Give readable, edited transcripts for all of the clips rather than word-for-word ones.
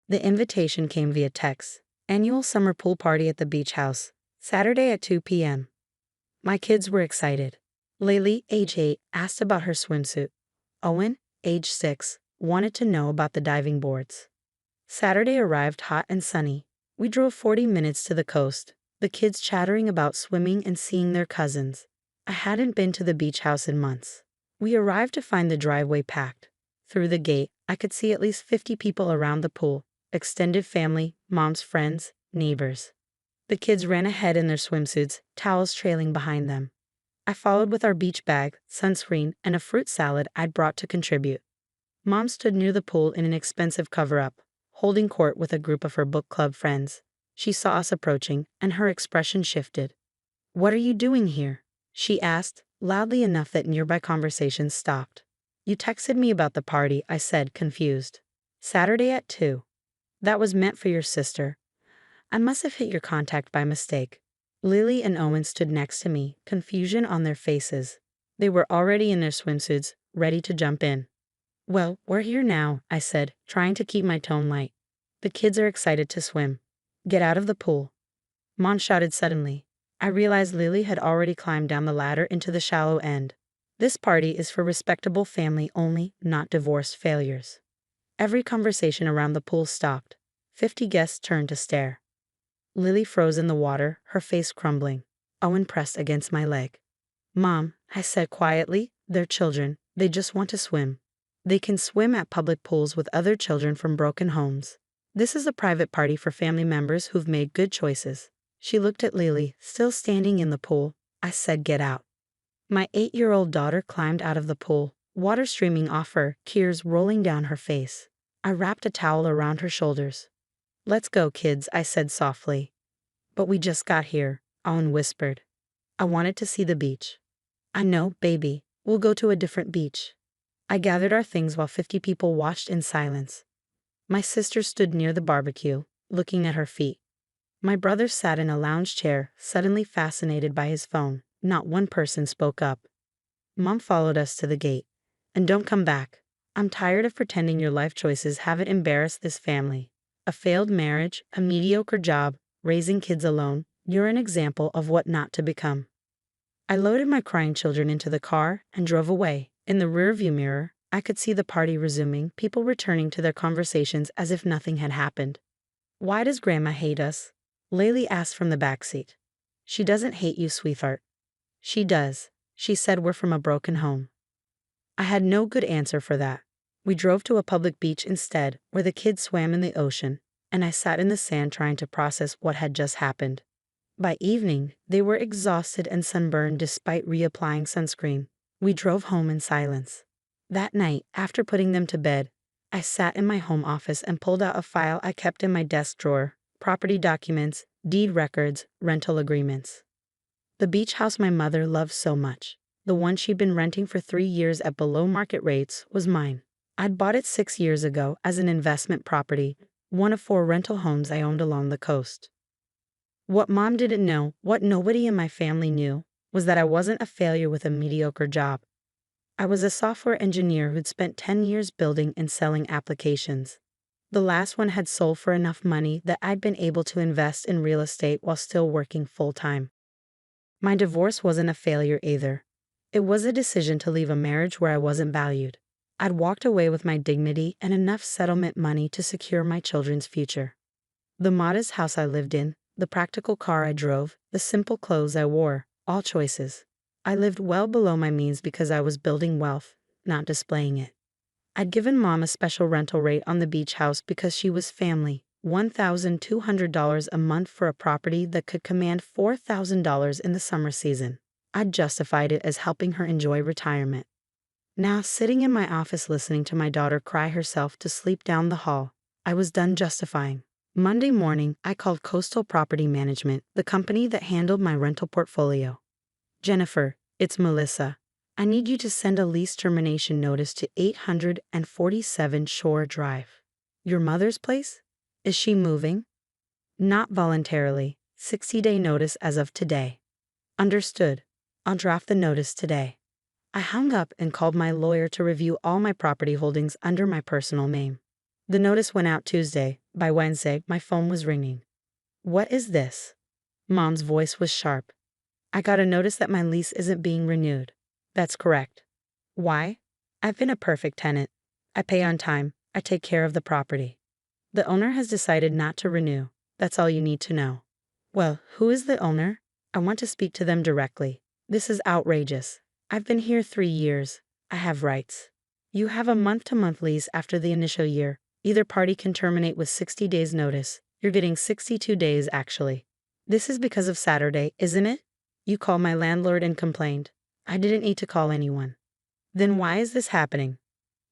The invitation came via text. Annual summer pool party at the beach house. Saturday at 2 p.m. My kids were excited. Laylee, age 8, asked about her swimsuit. Owen, age 6, wanted to know about the diving boards. Saturday arrived hot and sunny. We drove 40 minutes to the coast, the kids chattering about swimming and seeing their cousins. I hadn't been to the beach house in months. We arrived to find the driveway packed. Through the gate, I could see at least 50 people around the pool, extended family, mom's friends, neighbors. The kids ran ahead in their swimsuits, towels trailing behind them. I followed with our beach bag, sunscreen, and a fruit salad I'd brought to contribute. Mom stood near the pool in an expensive cover-up, holding court with a group of her book club friends. She saw us approaching, and her expression shifted. "What are you doing here?" she asked, loudly enough that nearby conversations stopped. "You texted me about the party," I said, confused. "Saturday at 2. That was meant for your sister. I must have hit your contact by mistake." Lily and Owen stood next to me, confusion on their faces. They were already in their swimsuits, ready to jump in. "Well, we're here now," I said, trying to keep my tone light. "The kids are excited to swim. Get out of the pool." Mom shouted suddenly. I realized Lily had already climbed down the ladder into the shallow end. "This party is for respectable family only, not divorced failures." Every conversation around the pool stopped. 50 guests turned to stare. Lily froze in the water, her face crumbling. Owen pressed against my leg. "Mom," I said quietly, "they're children. They just want to swim. They can swim at public pools with other children from broken homes. This is a private party for family members who've made good choices." She looked at Lily, still standing in the pool. I said, "Get out." My 8-year-old daughter climbed out of the pool, water streaming off her, tears rolling down her face. I wrapped a towel around her shoulders. "Let's go, kids," I said softly. "But we just got here," Owen whispered. "I wanted to see the beach." "I know, baby. We'll go to a different beach." I gathered our things while 50 people watched in silence. My sister stood near the barbecue, looking at her feet. My brother sat in a lounge chair, suddenly fascinated by his phone. Not one person spoke up. Mom followed us to the gate. "And don't come back. I'm tired of pretending your life choices haven't embarrassed this family. A failed marriage, a mediocre job, raising kids alone. You're an example of what not to become." I loaded my crying children into the car and drove away. In the rearview mirror, I could see the party resuming, people returning to their conversations as if nothing had happened. "Why does Grandma hate us?" Laylee asked from the backseat. "She doesn't hate you, sweetheart." "She does. She said we're from a broken home." I had no good answer for that. We drove to a public beach instead, where the kids swam in the ocean, and I sat in the sand trying to process what had just happened. By evening, they were exhausted and sunburned despite reapplying sunscreen. We drove home in silence. That night, after putting them to bed, I sat in my home office and pulled out a file I kept in my desk drawer: property documents, deed records, rental agreements. The beach house my mother loved so much, the one she'd been renting for 3 years at below market rates, was mine. I'd bought it 6 years ago as an investment property, one of 4 rental homes I owned along the coast. What Mom didn't know, what nobody in my family knew, was that I wasn't a failure with a mediocre job. I was a software engineer who'd spent 10 years building and selling applications. The last one had sold for enough money that I'd been able to invest in real estate while still working full-time. My divorce wasn't a failure either. It was a decision to leave a marriage where I wasn't valued. I'd walked away with my dignity and enough settlement money to secure my children's future. The modest house I lived in, the practical car I drove, the simple clothes I wore, all choices. I lived well below my means because I was building wealth, not displaying it. I'd given Mom a special rental rate on the beach house because she was family, $1,200 a month for a property that could command $4,000 in the summer season. I'd justified it as helping her enjoy retirement. Now, sitting in my office listening to my daughter cry herself to sleep down the hall, I was done justifying. Monday morning, I called Coastal Property Management, the company that handled my rental portfolio. "Jennifer, it's Melissa. I need you to send a lease termination notice to 847 Shore Drive." "Your mother's place? Is she moving?" "Not voluntarily. 60-day notice as of today." "Understood. I'll draft the notice today." I hung up and called my lawyer to review all my property holdings under my personal name. The notice went out Tuesday, By Wednesday, my phone was ringing. What is this? Mom's voice was sharp. I got a notice that my lease isn't being renewed. That's correct. Why? I've been a perfect tenant. I pay on time. I take care of the property. The owner has decided not to renew. That's all you need to know. Well, who is the owner? I want to speak to them directly. This is outrageous. I've been here 3 years. I have rights. You have a month-to-month lease after the initial year. Either party can terminate with 60 days notice. You're getting 62 days, actually. This is because of Saturday, isn't it? You called my landlord and complained. I didn't need to call anyone. Then why is this happening?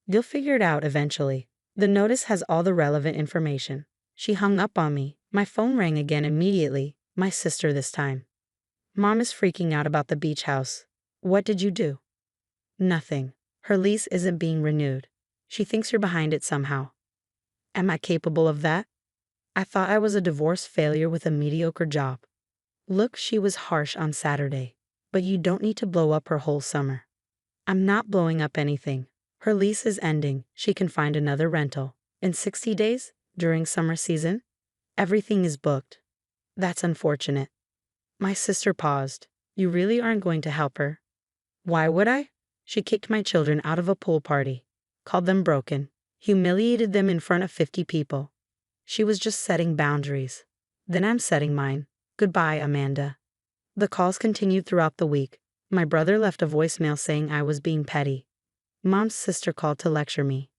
You'll figure it out eventually. The notice has all the relevant information. She hung up on me. My phone rang again immediately. My sister this time. Mom is freaking out about the beach house. What did you do? Nothing. Her lease isn't being renewed. She thinks you're behind it somehow. Am I capable of that? I thought I was a divorce failure with a mediocre job. Look, she was harsh on Saturday. But you don't need to blow up her whole summer. I'm not blowing up anything. Her lease is ending. She can find another rental. In 60 days, during summer season, everything is booked. That's unfortunate. My sister paused. You really aren't going to help her? Why would I? She kicked my children out of a pool party, called them broken, humiliated them in front of 50 people. She was just setting boundaries. Then I'm setting mine. Goodbye, Amanda. The calls continued throughout the week. My brother left a voicemail saying I was being petty. Mom's sister called to lecture me.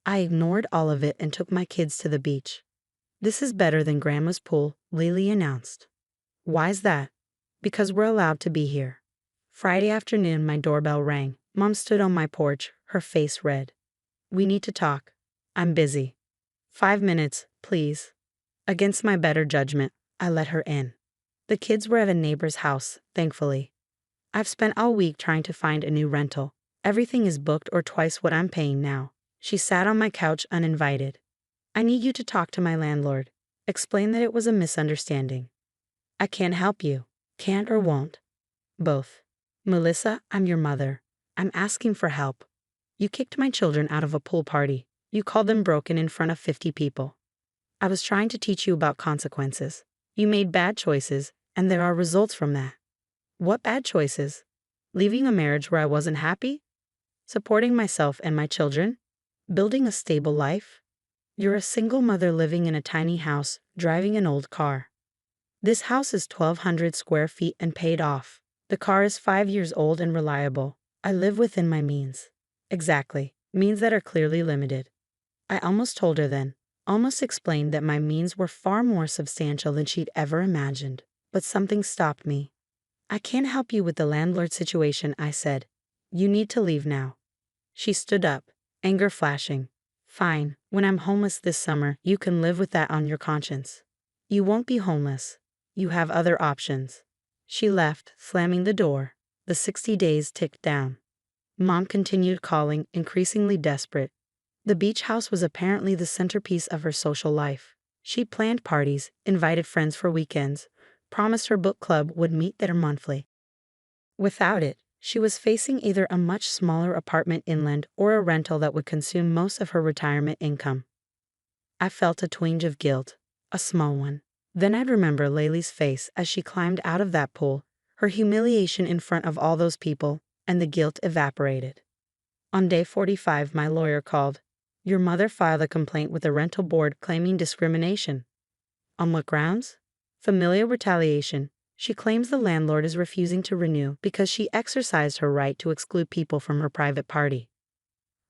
I ignored all of it and took my kids to the beach. This is better than Grandma's pool, Lily announced. Why's that? Because we're allowed to be here. Friday afternoon, my doorbell rang. Mom stood on my porch, her face red. We need to talk. I'm busy. 5 minutes, please. Against my better judgment, I let her in. The kids were at a neighbor's house, thankfully. I've spent all week trying to find a new rental. Everything is booked or twice what I'm paying now. She sat on my couch uninvited. I need you to talk to my landlord. Explain that it was a misunderstanding. I can't help you. Can't or won't. Both. Melissa, I'm your mother. I'm asking for help. You kicked my children out of a pool party. You called them broken in front of 50 people. I was trying to teach you about consequences. You made bad choices, and there are results from that. What bad choices? Leaving a marriage where I wasn't happy? Supporting myself and my children? Building a stable life? You're a single mother living in a tiny house, driving an old car. This house is 1,200 square feet and paid off. The car is 5 years old and reliable. I live within my means. Exactly, means that are clearly limited. I almost told her then, almost explained that my means were far more substantial than she'd ever imagined. But something stopped me. I can't help you with the landlord situation, I said. You need to leave now. She stood up, anger flashing. Fine, when I'm homeless this summer, you can live with that on your conscience. You won't be homeless. You have other options. She left, slamming the door. The 60 days ticked down. Mom continued calling, increasingly desperate. The beach house was apparently the centerpiece of her social life. She planned parties, invited friends for weekends, promised her book club would meet there monthly. Without it, she was facing either a much smaller apartment inland or a rental that would consume most of her retirement income. I felt a twinge of guilt, a small one. Then I'd remember Laylee's face as she climbed out of that pool, her humiliation in front of all those people, and the guilt evaporated. On day 45, my lawyer called. Your mother filed a complaint with the rental board claiming discrimination. On what grounds? Familial retaliation. She claims the landlord is refusing to renew because she exercised her right to exclude people from her private party.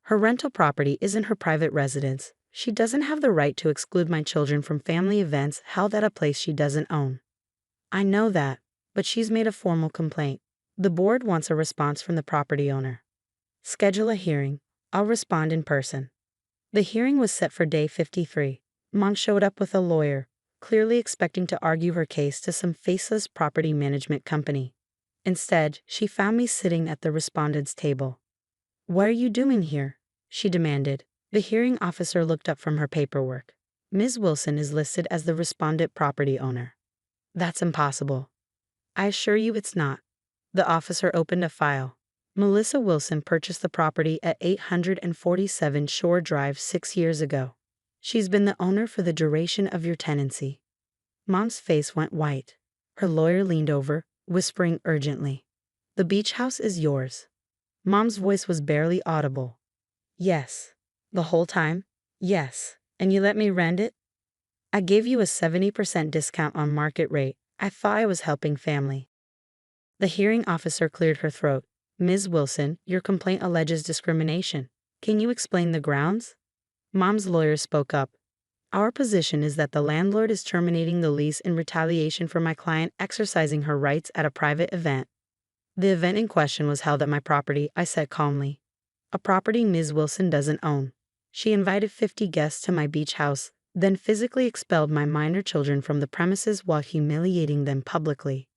Her rental property isn't her private residence. She doesn't have the right to exclude my children from family events held at a place she doesn't own. I know that, but she's made a formal complaint. The board wants a response from the property owner. Schedule a hearing. I'll respond in person. The hearing was set for day 53. Mom showed up with a lawyer, clearly expecting to argue her case to some faceless property management company. Instead, she found me sitting at the respondent's table. What are you doing here? She demanded. The hearing officer looked up from her paperwork. Ms. Wilson is listed as the respondent property owner. That's impossible. I assure you it's not. The officer opened a file. Melissa Wilson purchased the property at 847 Shore Drive 6 years ago. She's been the owner for the duration of your tenancy. Mom's face went white. Her lawyer leaned over, whispering urgently. The beach house is yours. Mom's voice was barely audible. Yes. The whole time? Yes. And you let me rent it? I gave you a 70% discount on market rate. I thought I was helping family. The hearing officer cleared her throat. Ms. Wilson, your complaint alleges discrimination. Can you explain the grounds? Mom's lawyer spoke up. Our position is that the landlord is terminating the lease in retaliation for my client exercising her rights at a private event. The event in question was held at my property, I said calmly. A property Ms. Wilson doesn't own. She invited 50 guests to my beach house, then physically expelled my minor children from the premises while humiliating them publicly.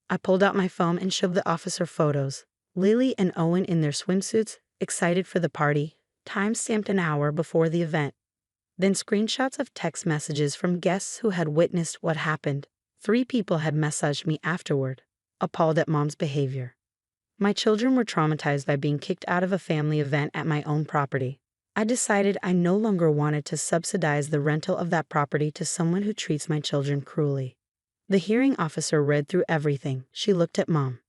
I pulled out my phone and showed the officer photos. Lily and Owen in their swimsuits, excited for the party, time-stamped an hour before the event. Then screenshots of text messages from guests who had witnessed what happened. 3 people had messaged me afterward, appalled at Mom's behavior. My children were traumatized by being kicked out of a family event at my own property. I decided I no longer wanted to subsidize the rental of that property to someone who treats my children cruelly. The hearing officer read through everything. She looked at Mom.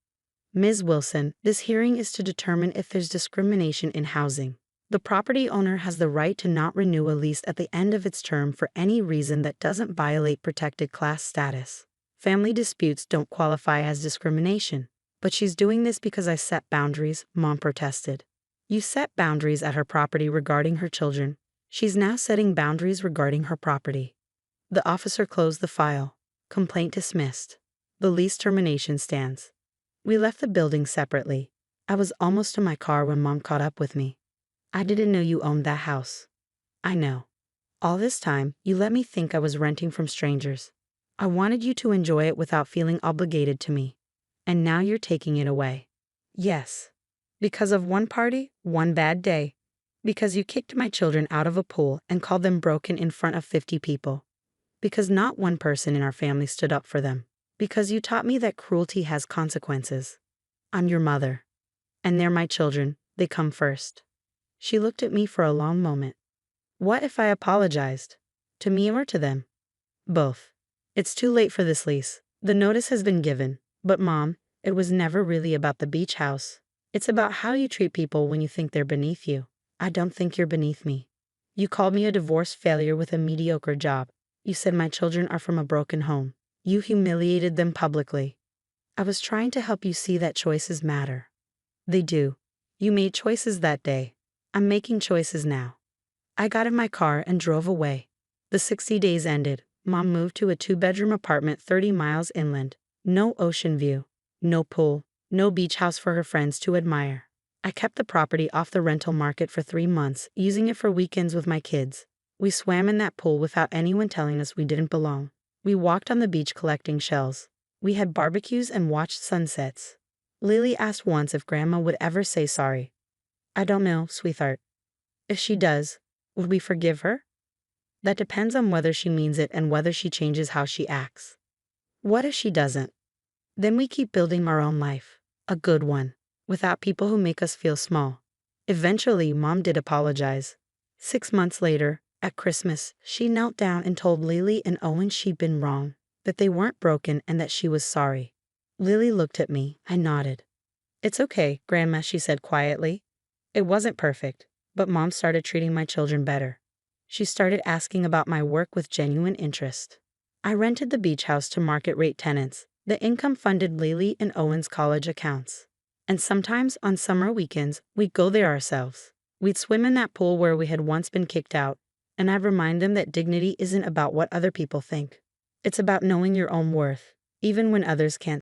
Ms. Wilson, this hearing is to determine if there's discrimination in housing. The property owner has the right to not renew a lease at the end of its term for any reason that doesn't violate protected class status. Family disputes don't qualify as discrimination. But she's doing this because I set boundaries, Mom protested. You set boundaries at her property regarding her children. She's now setting boundaries regarding her property. The officer closed the file. Complaint dismissed. The lease termination stands. We left the building separately. I was almost to my car when Mom caught up with me. I didn't know you owned that house. I know. All this time, you let me think I was renting from strangers. I wanted you to enjoy it without feeling obligated to me. And now you're taking it away. Yes. Because of one party, one bad day. Because you kicked my children out of a pool and called them broken in front of 50 people. Because not one person in our family stood up for them. Because you taught me that cruelty has consequences. I'm your mother. And they're my children. They come first. She looked at me for a long moment. What if I apologized? To me or to them? Both. It's too late for this lease. The notice has been given. But Mom, it was never really about the beach house. It's about how you treat people when you think they're beneath you. I don't think you're beneath me. You called me a divorce failure with a mediocre job. You said my children are from a broken home. You humiliated them publicly. I was trying to help you see that choices matter. They do. You made choices that day. I'm making choices now. I got in my car and drove away. The 60 days ended. Mom moved to a 2-bedroom apartment 30 miles inland. No ocean view, no pool, no beach house for her friends to admire. I kept the property off the rental market for 3 months, using it for weekends with my kids. We swam in that pool without anyone telling us we didn't belong. We walked on the beach collecting shells. We had barbecues and watched sunsets. Lily asked once if Grandma would ever say sorry. I don't know, sweetheart. If she does, would we forgive her? That depends on whether she means it and whether she changes how she acts. What if she doesn't? Then we keep building our own life, a good one, without people who make us feel small. Eventually, Mom did apologize. 6 months later, at Christmas, she knelt down and told Lily and Owen she'd been wrong, that they weren't broken and that she was sorry. Lily looked at me. I nodded. It's okay, Grandma, she said quietly. It wasn't perfect, but Mom started treating my children better. She started asking about my work with genuine interest. I rented the beach house to market-rate tenants. The income funded Lily and Owen's college accounts. And sometimes, on summer weekends, we'd go there ourselves. We'd swim in that pool where we had once been kicked out, and I'd remind them that dignity isn't about what other people think. It's about knowing your own worth, even when others can't